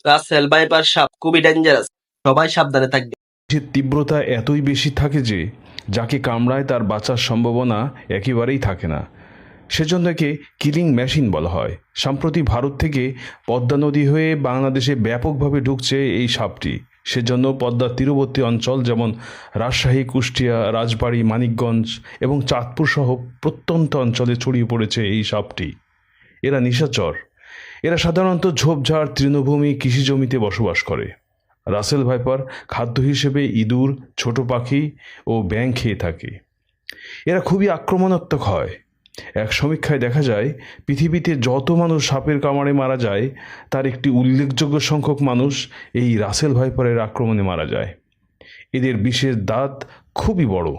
Russell viper সাপ খুবই dangerous, সবাই সাবধানে থাকবে। বিষের তীব্রতা এতই বেশি থাকে যে যাকে কামড়ায় তার বাঁচার সম্ভাবনা একেবারেই থাকে না। সেজন্য একে কিলিং মেশিন বলা হয়। সম্প্রতি ভারত থেকে পদ্মা নদী হয়ে বাংলাদেশে ব্যাপকভাবে ঢুকছে এই সাপটি। সেজন্য পদ্মার তীরবর্তী অঞ্চল যেমন রাজশাহী, কুষ্টিয়া, রাজবাড়ী, মানিকগঞ্জ এবং চাঁদপুর সহ প্রত্যন্ত অঞ্চলে ছড়িয়ে পড়েছে এই সাপটি। এরা নিশাচর। এরা সাধারণত ঝোপঝাড়, তৃণভূমি, কৃষিজমিতে বসবাস করে। রাসেল ভাইপার খাদ্য হিসেবে ইঁদুর, ছোট পাখি ও ব্যাঙ খেয়ে থাকে। এরা খুবই আক্রমণাত্মক হয়। এক সমীক্ষায় দেখা যায় পৃথিবীতে যত মানুষ সাপের কামড়ে মারা যায় তার একটি উল্লেখযোগ্য সংখ্যক মানুষ এই রাসেল ভাইপারের আক্রমণে মারা যায়। এদের বিষের দাঁত খুবই বড়।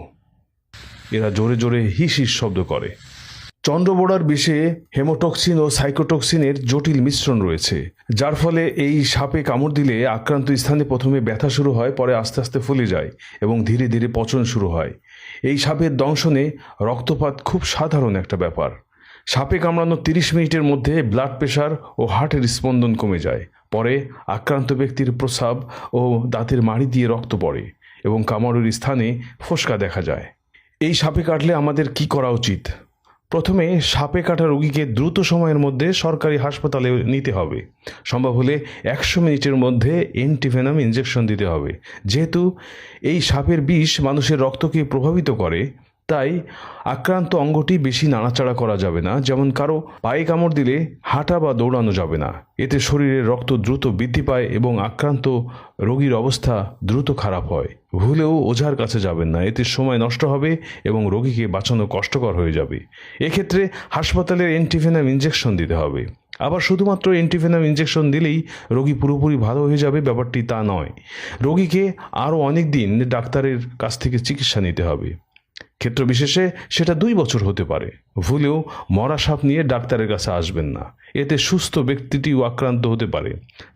এরা জোরে জোরে হিস হিস শব্দ করে। চন্দ্রবোড়ার বিষে হেমোটক্সিন ও সাইকোটক্সিনের জটিল মিশ্রণ রয়েছে, যার ফলে এই সাপে কামড় দিলে আক্রান্ত স্থানে প্রথমে ব্যথা শুরু হয়, পরে আস্তে আস্তে ফুলে যায় এবং ধীরে ধীরে পচন শুরু হয়। এই সাপের দংশনে রক্তপাত খুব সাধারণ একটা ব্যাপার। সাপে কামড়ানো 30 মিনিটের মধ্যে ব্লাড প্রেশার ও হার্টের স্পন্দন কমে যায়। পরে আক্রান্ত ব্যক্তির প্রস্রাব ও দাঁতের মাড়ি দিয়ে রক্ত পড়ে এবং কামড়ের স্থানে ফোসকা দেখা যায়। এই সাপে কাটলে আমাদের কি করা উচিত? প্রথমে সাপে কাটা রোগীকে দ্রুত সময়ের মধ্যে সরকারি হাসপাতালে নিতে হবে। সম্ভব হলে 100 মিনিটের মধ্যে অ্যান্টিভেনাম ইনজেকশন দিতে হবে। যেহেতু এই সাপের বিষ মানুষের রক্তকে প্রভাবিত করে, তাই আক্রান্ত অঙ্গটি বেশি নাড়াচাড়া করা যাবে না। যেমন কারো পায়ে কামড় দিলে হাঁটা বা দৌড়ানো যাবে না। এতে শরীরের রক্ত দ্রুত বৃদ্ধি পায় এবং আক্রান্ত রোগীর অবস্থা দ্রুত খারাপ হয়। ভুলেও ওঝার কাছে যাবেন না, এতে সময় নষ্ট হবে এবং রোগীকে বাঁচানো কষ্টকর হয়ে যাবে। এক্ষেত্রে হাসপাতালের অ্যান্টিভেনাম ইনজেকশন দিতে হবে। আবার শুধুমাত্র অ্যান্টিভেনাম ইনজেকশন দিলেই রোগী পুরোপুরি ভালো হয়ে যাবে, ব্যাপারটি তা নয়। রোগীকে আরও অনেক দিন ডাক্তারের কাছ থেকে চিকিৎসা নিতে হবে। ক্ষেত্র বিশেষে সেটা 2 বছর হতে পারে। ভুলেও মরা সাপ নিয়ে ডাক্তারের কাছে আসবেন না, এতে সুস্থ ব্যক্তিটিও আক্রান্ত হতে পারে।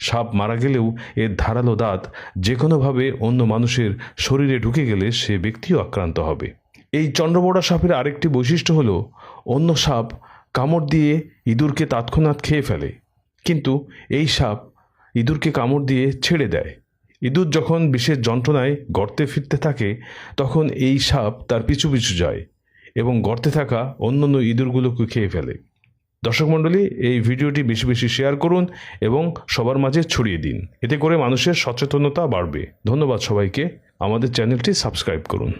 সাপ মারা গেলেও এর ধারালো দাঁত যে কোনোভাবে অন্য মানুষের শরীরে ঢুকে গেলে সে ব্যক্তিও আক্রান্ত হবে। এই চন্দ্রবোড়া সাপের আরেকটি বৈশিষ্ট্য হলো অন্য সাপ কামড় দিয়ে ইঁদুরকে তৎক্ষণাৎ খেয়ে ফেলে, কিন্তু এই সাপ ইঁদুরকে কামড় দিয়ে ছেড়ে দেয়। ইঁদুর যখন বিষের যন্ত্রণায় গর্তে ফিরতে থাকে তখন এই সাপ তার পিছু পিছু যায় এবং গর্তে থাকা অন্যান্য ইঁদুরগুলোকে খেয়ে ফেলে। দর্শক মণ্ডলী, এই ভিডিওটি বেশি বেশি শেয়ার করুন এবং সবার মাঝে ছড়িয়ে দিন। এতে করে মানুষের সচেতনতা বাড়বে। ধন্যবাদ সবাইকে। আমাদের চ্যানেলটি সাবস্ক্রাইব করুন।